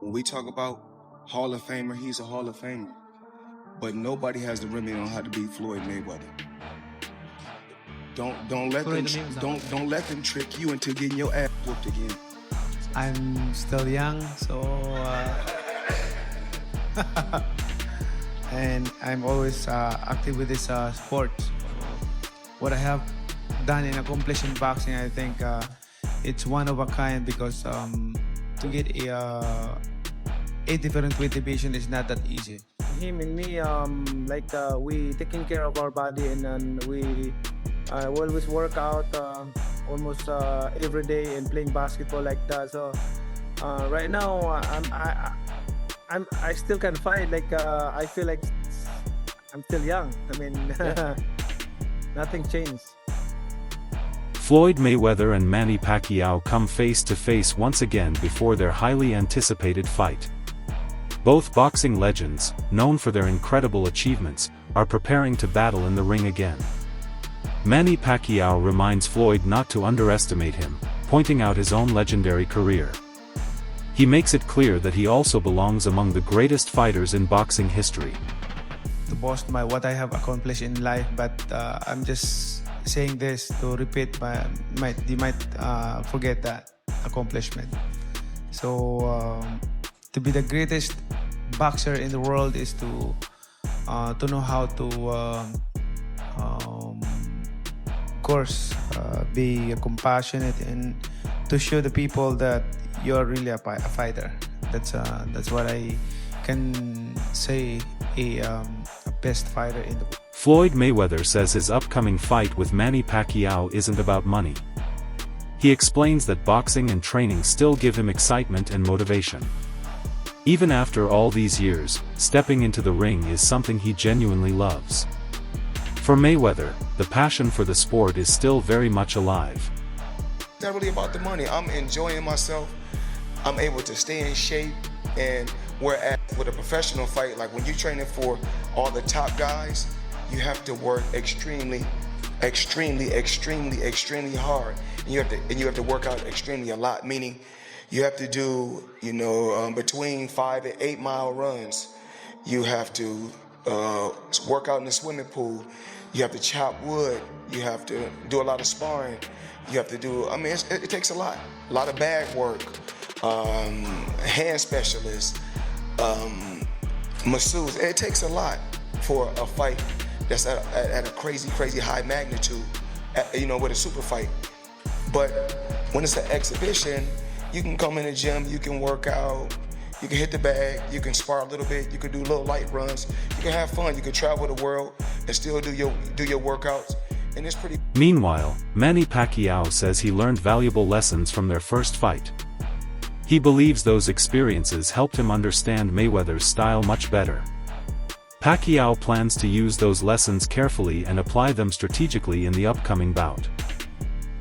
when we talk about Hall of Famer, he's a Hall of Famer. But nobody has the remedy on how to beat Floyd Mayweather. Don't let them trick you into getting your ass whooped again. I'm still young, so and I'm always active with this sport. What I have done and accomplished in boxing, I think it's one of a kind, because to get a different weight division is not that easy. Him and me, we taking care of our body, and then we always work out almost every day and playing basketball like that. So right now, I still can fight. I feel like I'm still young. I mean, nothing changed. Floyd Mayweather and Manny Pacquiao come face to face once again before their highly anticipated fight. Both boxing legends, known for their incredible achievements, are preparing to battle in the ring again. Manny Pacquiao reminds Floyd not to underestimate him, pointing out his own legendary career. He makes it clear that he also belongs among the greatest fighters in boxing history. To boast what I have accomplished in life, but I'm just saying this to repeat you might forget that accomplishment. So to be the greatest boxer in the world is to know how to of course be compassionate and to show the people that you're really a fighter. That's what I can say a best fighter in the world. Floyd Mayweather says his upcoming fight with Manny Pacquiao isn't about money. He explains that boxing and training still give him excitement and motivation. Even after all these years, stepping into the ring is something he genuinely loves. For Mayweather, the passion for the sport is still very much alive. It's not really about the money. I'm enjoying myself. I'm able to stay in shape, and whereas with a professional fight, like when you're training for all the top guys, you have to work extremely hard, and you have to work out extremely a lot. Meaning, you have to do between 5 and 8 mile runs. You have to work out in the swimming pool. You have to chop wood. You have to do a lot of sparring. You have to do. I mean, it takes a lot of bag work. Hand specialists, masseuse. It takes a lot for a fight that's at a crazy high magnitude, with a super fight. But when it's an exhibition, you can come in the gym, you can work out, you can hit the bag, you can spar a little bit, you can do little light runs, you can have fun, you can travel the world and still do your workouts, and it's pretty. Meanwhile, Manny Pacquiao says he learned valuable lessons from their first fight. He believes those experiences helped him understand Mayweather's style much better. Pacquiao plans to use those lessons carefully and apply them strategically in the upcoming bout.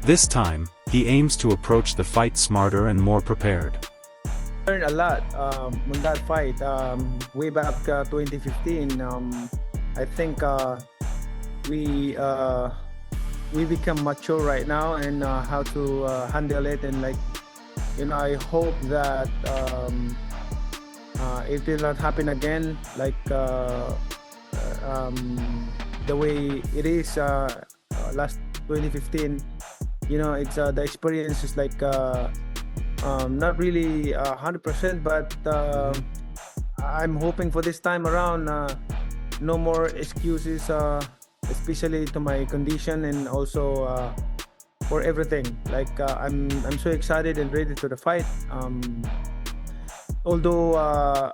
This time, he aims to approach the fight smarter and more prepared. I learned a lot in that fight. Way back 2015, I think we become mature right now and how to handle it, and I hope that it will not happen again the way it is last 2015. It's the experience is not really 100%, but I'm hoping for this time around no more excuses, especially to my condition and also for everything. I'm so excited and ready to the fight. Although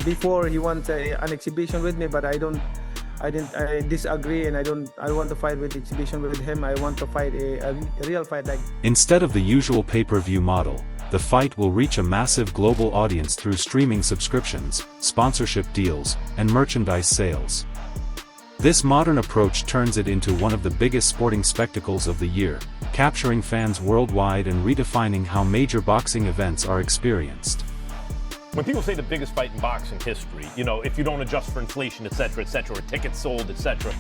before he wants an exhibition with me, but I disagree, and I want to fight with exhibition with him. I want to fight a real fight. Instead of the usual pay-per-view model, the fight will reach a massive global audience through streaming subscriptions, sponsorship deals, and merchandise sales. This modern approach turns it into one of the biggest sporting spectacles of the year, capturing fans worldwide and redefining how major boxing events are experienced. When people say the biggest fight in boxing history, if you don't adjust for inflation, et cetera, or tickets sold, et cetera,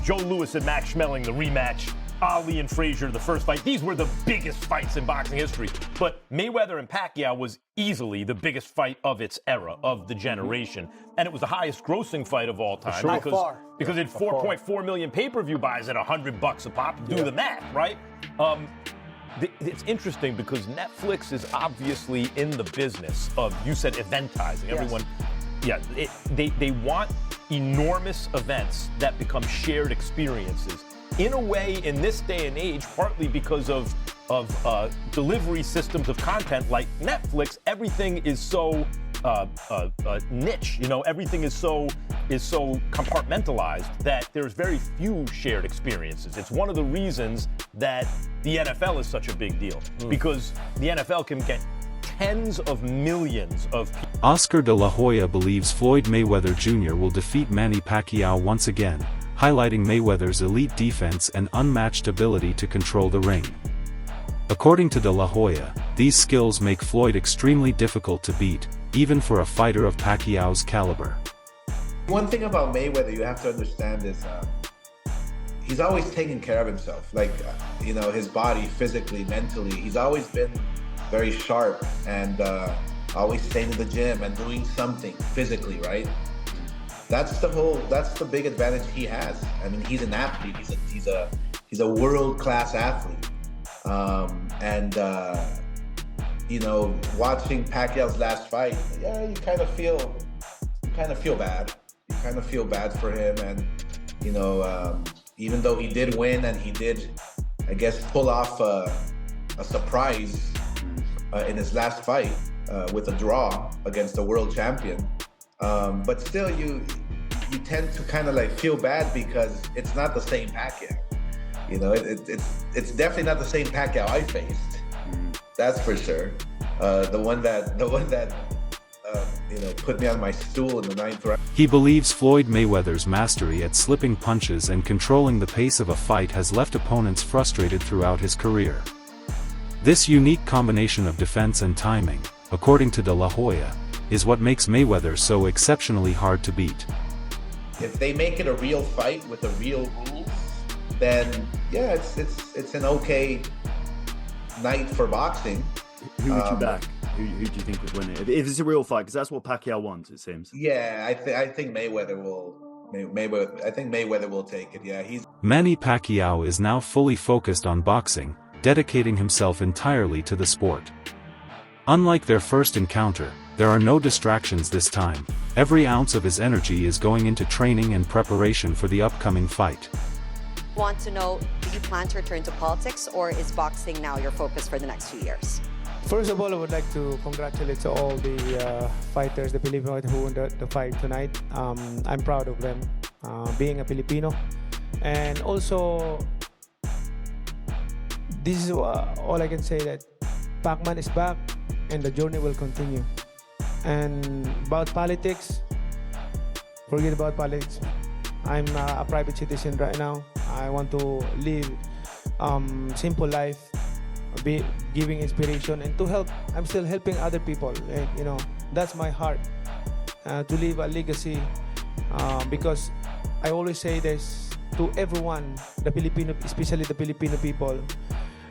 Joe Louis and Max Schmeling, the rematch, Ali and Frazier, the first fight, these were the biggest fights in boxing history. But Mayweather and Pacquiao was easily the biggest fight of its era, of the generation. And it was the highest grossing fight of all time. Sure. Because it had 4.4 million pay-per-view buys at $100 a pop. Do the math, right? It's interesting because Netflix is obviously in the business of, you said, eventizing. Yes. Everyone, they want enormous events that become shared experiences. In a way, in this day and age, partly because of delivery systems of content like Netflix, everything is so niche. Everything is so compartmentalized that there's very few shared experiences. It's one of the reasons that the NFL is such a big deal, because the NFL can get tens of millions of people. Oscar de la Hoya believes Floyd Mayweather Jr. will defeat Manny Pacquiao once again, highlighting Mayweather's elite defense and unmatched ability to control the ring. According to de la Hoya, these skills make Floyd extremely difficult to beat, even for a fighter of Pacquiao's caliber. One thing about Mayweather you have to understand is he's always taken care of himself. His body, physically, mentally, he's always been very sharp and always staying in the gym and doing something physically, right? That's the big advantage he has. I mean, he's an athlete. He's a world-class athlete. Watching Pacquiao's last fight, you kind of feel bad. You kind of feel bad for him, and even though he did win and he did, I guess, pull off a surprise in his last fight with a draw against the world champion, but still, you tend to kind of feel bad because it's not the same Pacquiao. It's definitely not the same Pacquiao I faced. That's for sure. The one that put me on my stool in the 9th round. He believes Floyd Mayweather's mastery at slipping punches and controlling the pace of a fight has left opponents frustrated throughout his career. This unique combination of defense and timing, according to de la Hoya, is what makes Mayweather so exceptionally hard to beat. If they make it a real fight with the real rules, then yeah, it's an okay night for boxing. Who would you back? Who do you think would win it? If it's a real fight, because that's what Pacquiao wants, it seems. Yeah, I think Mayweather will. I think Mayweather will take it. Yeah, Manny Pacquiao is now fully focused on boxing, dedicating himself entirely to the sport. Unlike their first encounter, there are no distractions this time. Every ounce of his energy is going into training and preparation for the upcoming fight. Want to know, do you plan to return to politics, or is boxing now your focus for the next few years? First of all, I would like to congratulate all the fighters, the Filipino who won the fight tonight. I'm proud of them, being a Filipino. And also, this is all I can say, that Pacman is back and the journey will continue. And about politics, forget about politics. I'm a private citizen right now. I want to live simple life, be giving inspiration and to help. I'm still helping other people. That's my heart, to leave a legacy, because I always say this to everyone, the Filipino, especially the Filipino people.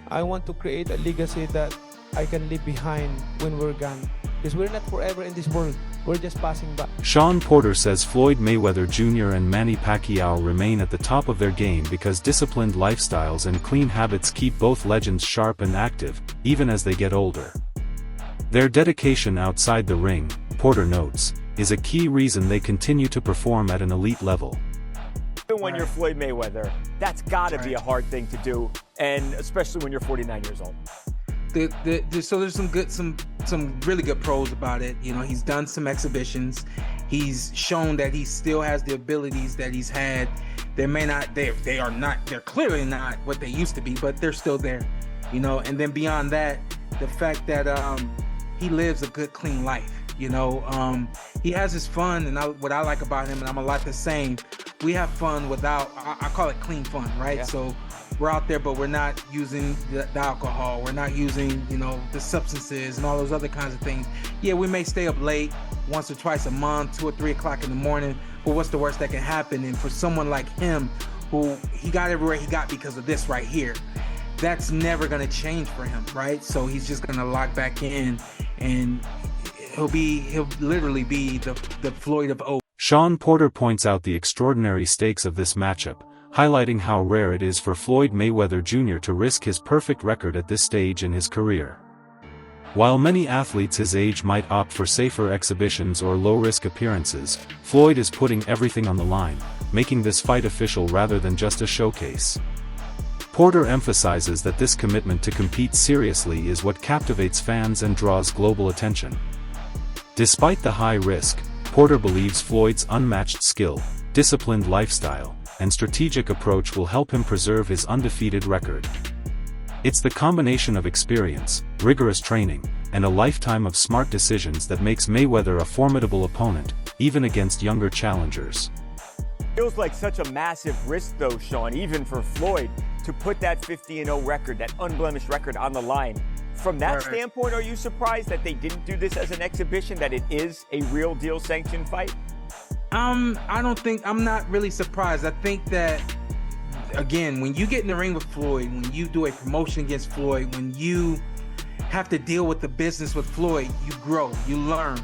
I want to create a legacy that I can leave behind when we're gone, because we're not forever in this world. We're just passing by. Sean Porter says Floyd Mayweather Jr. and Manny Pacquiao remain at the top of their game because disciplined lifestyles and clean habits keep both legends sharp and active, even as they get older. Their dedication outside the ring, Porter notes, is a key reason they continue to perform at an elite level. Even when you're Floyd Mayweather, that's gotta be a hard thing to do, and especially when you're 49 years old. So there's some really good pros about it. He's done some exhibitions. He's shown that he still has the abilities that he's had. They're clearly not what they used to be, but they're still there. And then beyond that, the fact that he lives a good, clean life. He has his fun, and what I like about him, and I'm a lot the same. We have fun without, I call it clean fun, right? Yeah. So we're out there, but we're not using the alcohol. We're not using, the substances and all those other kinds of things. Yeah, we may stay up late once or twice a month, 2 or 3 o'clock in the morning, but what's the worst that can happen? And for someone like him, who he got everywhere he got because of this right here. That's never going to change for him, right? So he's just going to lock back in, and he'll literally be the Floyd of old. Sean Porter points out the extraordinary stakes of this matchup, highlighting how rare it is for Floyd Mayweather Jr. to risk his perfect record at this stage in his career. While many athletes his age might opt for safer exhibitions or low-risk appearances, Floyd is putting everything on the line, making this fight official rather than just a showcase. Porter emphasizes that this commitment to compete seriously is what captivates fans and draws global attention. Despite the high risk, Porter believes Floyd's unmatched skill, disciplined lifestyle, and strategic approach will help him preserve his undefeated record. It's the combination of experience, rigorous training, and a lifetime of smart decisions that makes Mayweather a formidable opponent, even against younger challengers. Feels like such a massive risk though, Sean, even for Floyd, to put that 50-0 record, that unblemished record on the line. From that standpoint, are you surprised that they didn't do this as an exhibition, that it is a real deal sanctioned fight? I'm not really surprised. I think that, again, when you get in the ring with Floyd, when you do a promotion against Floyd, when you have to deal with the business with Floyd, you grow, you learn.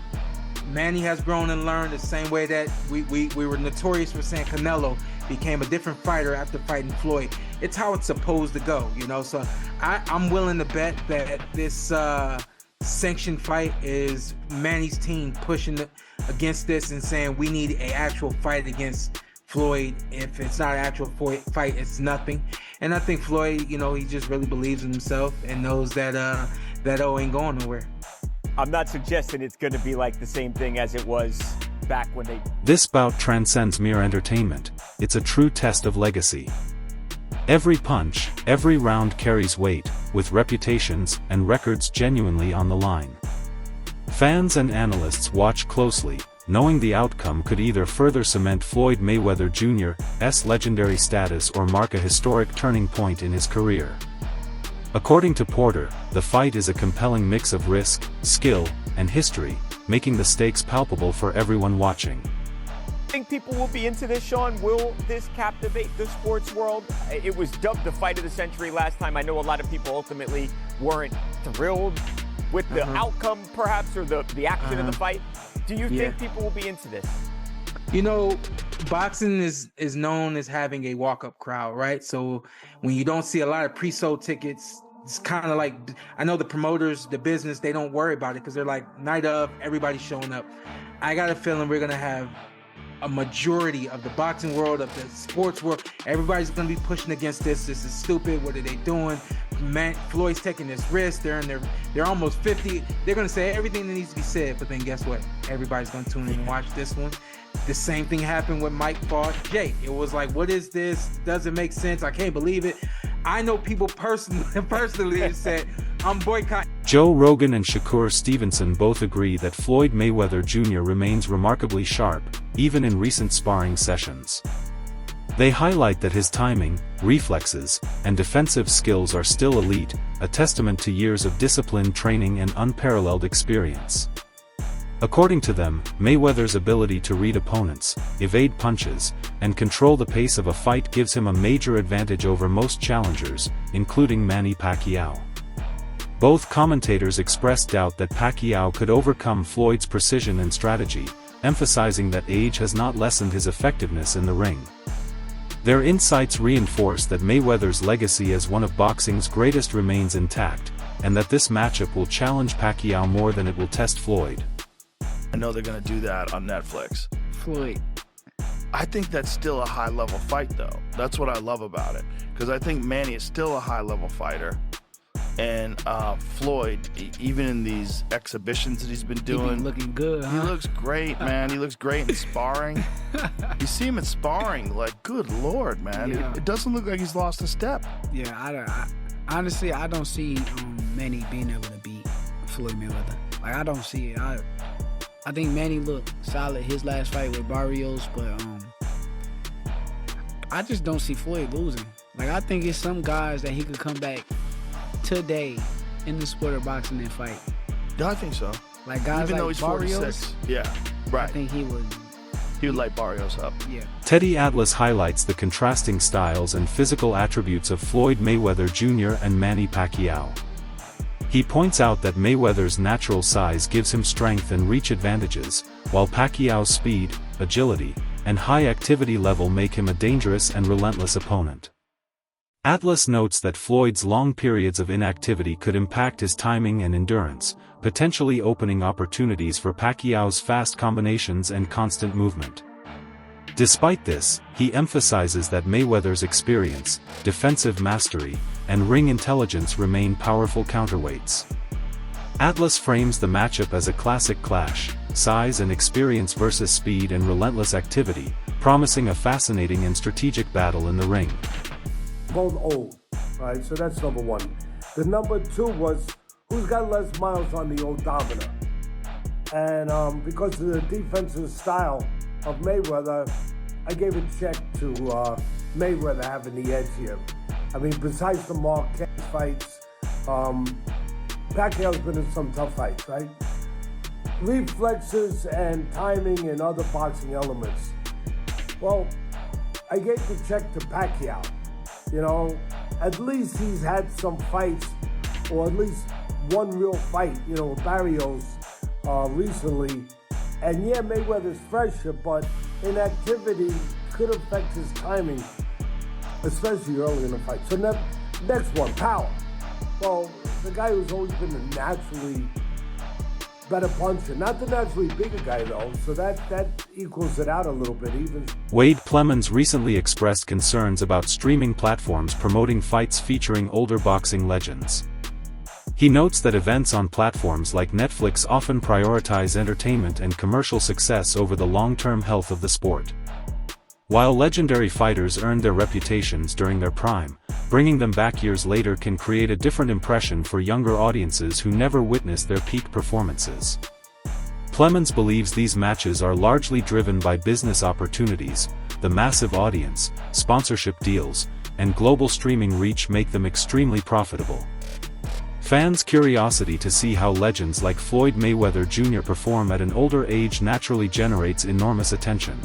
Manny has grown and learned the same way that we were notorious for saying Canelo became a different fighter after fighting Floyd. It's how it's supposed to go, you know? So I'm willing to bet that this sanctioned fight is Manny's team pushing against this and saying we need an actual fight against Floyd. If it's not an actual fight, it's nothing. And I think Floyd, you know, he just really believes in himself and knows that that O ain't going nowhere. I'm not suggesting it's going to be like the same thing as it was back when they... This bout transcends mere entertainment. It's a true test of legacy. Every punch, every round carries weight, with reputations and records genuinely on the line. Fans and analysts watch closely, knowing the outcome could either further cement Floyd Mayweather Jr.'s legendary status or mark a historic turning point in his career. According to Porter, the fight is a compelling mix of risk, skill, and history, making the stakes palpable for everyone watching. Think people will be into this, Sean? Will this captivate the sports world? It was dubbed the fight of the century last time. I know a lot of people ultimately weren't thrilled with the outcome, perhaps, or the action of the fight. Do you think people will be into this? You know, boxing is known as having a walk-up crowd, right? So when you don't see a lot of pre-sold tickets, it's kind of like, I know the promoters, the business, they don't worry about it because they're like, night of, everybody's showing up. I got a feeling we're going to have a majority of the boxing world, of the sports world, everybody's going to be pushing against this. This is stupid. What are they doing? Floyd's taking this risk. They're almost 50. They're going to say everything that needs to be said, but then guess what? Everybody's going to tune in and watch this one. The same thing happened when Mike fought Jake. It was like, what is this? Doesn't make sense. I can't believe it. I know people personally said, I'm boycotting. Joe Rogan and Shakur Stevenson both agree that Floyd Mayweather Jr. remains remarkably sharp, even in recent sparring sessions. They highlight that his timing, reflexes, and defensive skills are still elite, a testament to years of disciplined training and unparalleled experience. According to them, Mayweather's ability to read opponents, evade punches, and control the pace of a fight gives him a major advantage over most challengers, including Manny Pacquiao. Both commentators expressed doubt that Pacquiao could overcome Floyd's precision and strategy, emphasizing that age has not lessened his effectiveness in the ring. Their insights reinforce that Mayweather's legacy as one of boxing's greatest remains intact, and that this matchup will challenge Pacquiao more than it will test Floyd. I know they're going to do that on Netflix. Floyd. I think that's still a high-level fight, though. That's what I love about it. Because I think Manny is still a high-level fighter. And Floyd, even in these exhibitions that he's been doing, he looking good, huh? He looks great, man. He looks great in sparring. You see him in sparring, like, good Lord, man. Yeah. It doesn't look like he's lost a step. Yeah, I honestly, I don't see Manny being able to beat Floyd Mayweather. Like, I don't see it. I think Manny looked solid his last fight with Barrios, but I just don't see Floyd losing. Like, I think it's some guys that he could come back today in the sport of boxing and fight. Yeah, I think so. Like guys even like though he's Barrios, 46. Yeah, right. I think he would light Barrios up. Yeah. Teddy Atlas highlights the contrasting styles and physical attributes of Floyd Mayweather Jr. and Manny Pacquiao. He points out that Mayweather's natural size gives him strength and reach advantages, while Pacquiao's speed, agility, and high activity level make him a dangerous and relentless opponent. Atlas notes that Floyd's long periods of inactivity could impact his timing and endurance, potentially opening opportunities for Pacquiao's fast combinations and constant movement. Despite this, he emphasizes that Mayweather's experience, defensive mastery, and ring intelligence remain powerful counterweights. Atlas frames the matchup as a classic clash, size and experience versus speed and relentless activity, promising a fascinating and strategic battle in the ring. Both old, right? So that's number one. The number two was who's got less miles on the odometer. And because of the defensive style of Mayweather, I gave a check to Mayweather having the edge here. I mean, besides the Marquez fights, Pacquiao's been in some tough fights, right? Reflexes and timing and other boxing elements. Well, I gave the check to Pacquiao. You know, at least he's had some fights, or at least one real fight, you know, with Barrios recently. And yeah, Mayweather's fresher, but inactivity could affect his timing, especially early in the fight. So next one, power. Well, the guy who's always been a naturally better puncher, not the naturally bigger guy though, so that equals it out a little bit even. Wade Plemons recently expressed concerns about streaming platforms promoting fights featuring older boxing legends. He notes that events on platforms like Netflix often prioritize entertainment and commercial success over the long-term health of the sport. While legendary fighters earned their reputations during their prime, bringing them back years later can create a different impression for younger audiences who never witnessed their peak performances. Plemons believes these matches are largely driven by business opportunities. The massive audience, sponsorship deals, and global streaming reach make them extremely profitable. Fans' curiosity to see how legends like Floyd Mayweather Jr. perform at an older age naturally generates enormous attention.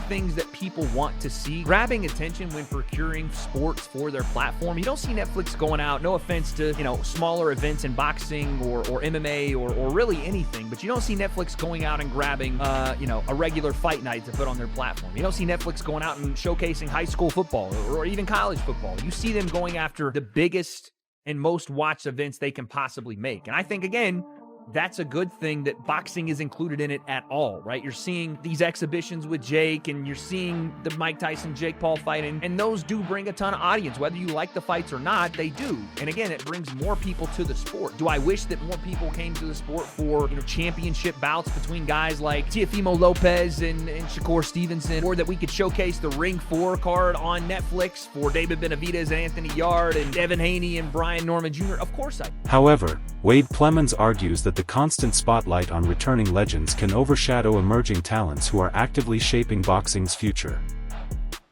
Things that people want to see, grabbing attention when procuring sports for their platform. You don't see Netflix going out, no offense to, you know, smaller events in boxing or MMA or really anything, but you don't see Netflix going out and grabbing, you know, a regular fight night to put on their platform. You don't see Netflix going out and showcasing high school football or even college football. You see them going after the biggest and most watched events they can possibly make. And I think, again, that's a good thing that boxing is included in it at all, right? You're seeing these exhibitions with Jake, and you're seeing the Mike Tyson-Jake Paul fight, and those do bring a ton of audience. Whether you like the fights or not, they do. And again, it brings more people to the sport. Do I wish that more people came to the sport for, you know, championship bouts between guys like Teofimo Lopez and Shakur Stevenson, or that we could showcase the Ring 4 card on Netflix for David Benavidez and Anthony Yarde and Devin Haney and Brian Norman Jr.? Of course I do. However, Wade Plemons argues that the constant spotlight on returning legends can overshadow emerging talents who are actively shaping boxing's future.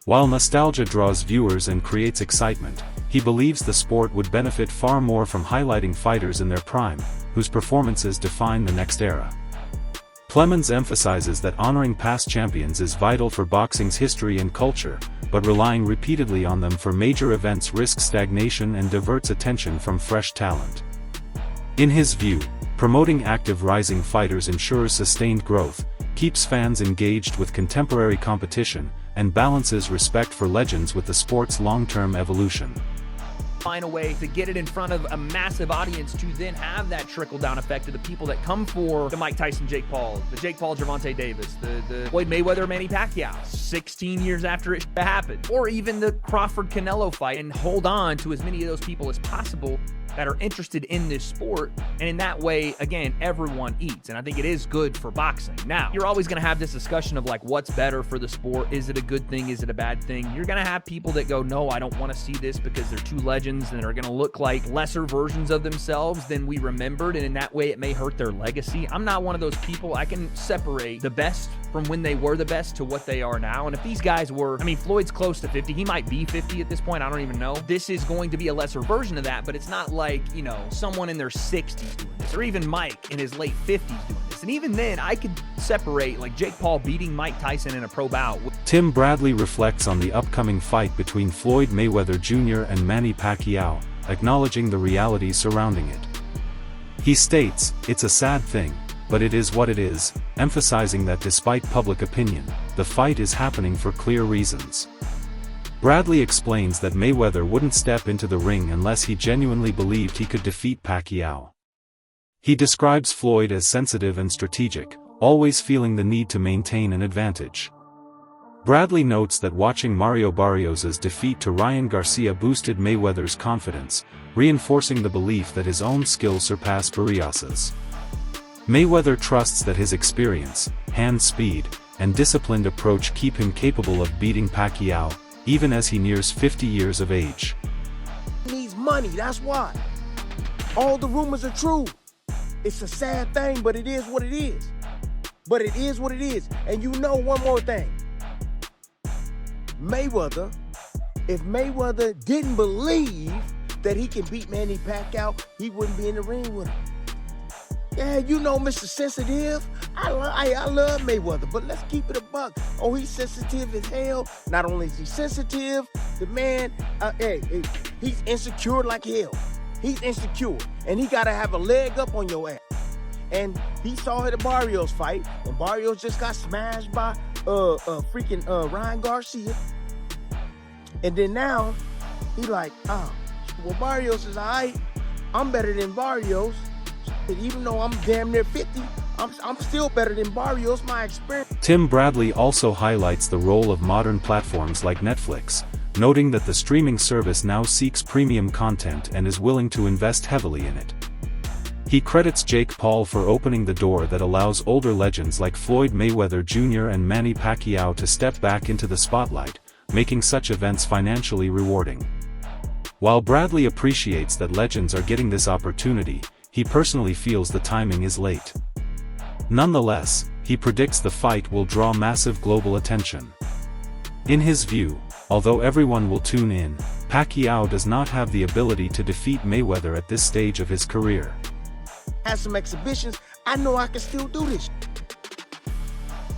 While nostalgia draws viewers and creates excitement, he believes the sport would benefit far more from highlighting fighters in their prime, whose performances define the next era. Plemons emphasizes that honoring past champions is vital for boxing's history and culture, but relying repeatedly on them for major events risks stagnation and diverts attention from fresh talent. In his view, promoting active rising fighters ensures sustained growth, keeps fans engaged with contemporary competition, and balances respect for legends with the sport's long-term evolution. Find a way to get it in front of a massive audience to then have that trickle-down effect to the people that come for the Mike Tyson-Jake Paul, the Jake Paul Gervonta Davis, the Floyd Mayweather Manny Pacquiao 16 years after it happened, or even the Crawford Canelo fight, and hold on to as many of those people as possible that are interested in this sport. And in that way, again, everyone eats. And I think it is good for boxing. Now, you're always going to have this discussion of like, what's better for the sport? Is it a good thing? Is it a bad thing? You're going to have people that go, no, I don't want to see this because they're two legends and are going to look like lesser versions of themselves than we remembered. And in that way, it may hurt their legacy. I'm not one of those people. I can separate the best from when they were the best to what they are now. And if these guys were, I mean, Floyd's close to 50. He might be 50 at this point. I don't even know. This is going to be a lesser version of that, but it's not like, you know, someone in their 60s doing this, or even Mike in his late 50s doing this. past. And even then, I could separate like Jake Paul beating Mike Tyson in a pro bout. Tim Bradley reflects on the upcoming fight between Floyd Mayweather Jr. and Manny Pacquiao, acknowledging the realities surrounding it. He states, "It's a sad thing, but it is what it is," emphasizing that despite public opinion, the fight is happening for clear reasons. Bradley explains that Mayweather wouldn't step into the ring unless he genuinely believed he could defeat Pacquiao. He describes Floyd as sensitive and strategic, always feeling the need to maintain an advantage. Bradley notes that watching Mario Barrios' defeat to Ryan Garcia boosted Mayweather's confidence, reinforcing the belief that his own skills surpass Barrios's. Mayweather trusts that his experience, hand speed, and disciplined approach keep him capable of beating Pacquiao, even as he nears 50 years of age. He needs money, that's why. All the rumors are true. It's a sad thing, but it is what it is. But it is what it is. And you know one more thing. Mayweather, if Mayweather didn't believe that he can beat Manny Pacquiao, he wouldn't be in the ring with him. Yeah, you know Mr. Sensitive. I love Mayweather, but let's keep it a buck. Oh, he's sensitive as hell. Not only is he sensitive, the man, he's insecure like hell. He's insecure, and he gotta have a leg up on your ass. And he saw the Barrios fight, and Barrios just got smashed by Ryan Garcia. And then now, he like, well, Barrios is all right. I'm better than Barrios. Even though I'm damn near 50, I'm still better than Barrios, my experience. Tim Bradley also highlights the role of modern platforms like Netflix, noting that the streaming service now seeks premium content and is willing to invest heavily in it. He credits Jake Paul for opening the door that allows older legends like Floyd Mayweather Jr. and Manny Pacquiao to step back into the spotlight, making such events financially rewarding. While Bradley appreciates that legends are getting this opportunity, he personally feels the timing is late. Nonetheless, he predicts the fight will draw massive global attention. In his view, although everyone will tune in, Pacquiao does not have the ability to defeat Mayweather at this stage of his career. Has some exhibitions, I know I can still do this.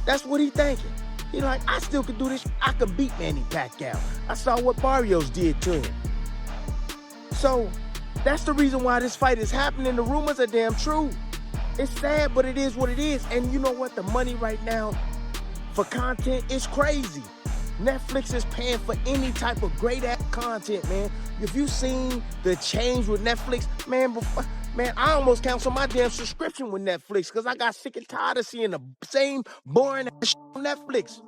That's what he thinking. He like, I still can do this. I can beat Manny Pacquiao. I saw what Barrios did to him. So, that's the reason why this fight is happening. The rumors are damn true. It's sad, but it is what it is. And you know what? The money right now for content is crazy. Netflix is paying for any type of great ass content, man. If you seen the change with Netflix, man, I almost canceled my damn subscription with Netflix because I got sick and tired of seeing the same boring ass shit on Netflix.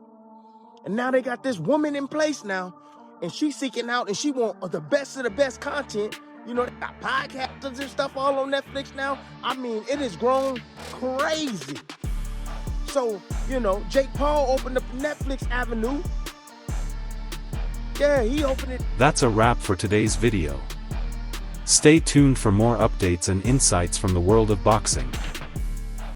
And now they got this woman in place now, and she's seeking out, and she want the best of the best content. You know, they got podcasts and stuff all on Netflix now. I mean, it has grown crazy. So, you know, Jake Paul opened up Netflix Avenue. Yeah, he opened it. That's a wrap for today's video. Stay tuned for more updates and insights from the world of boxing.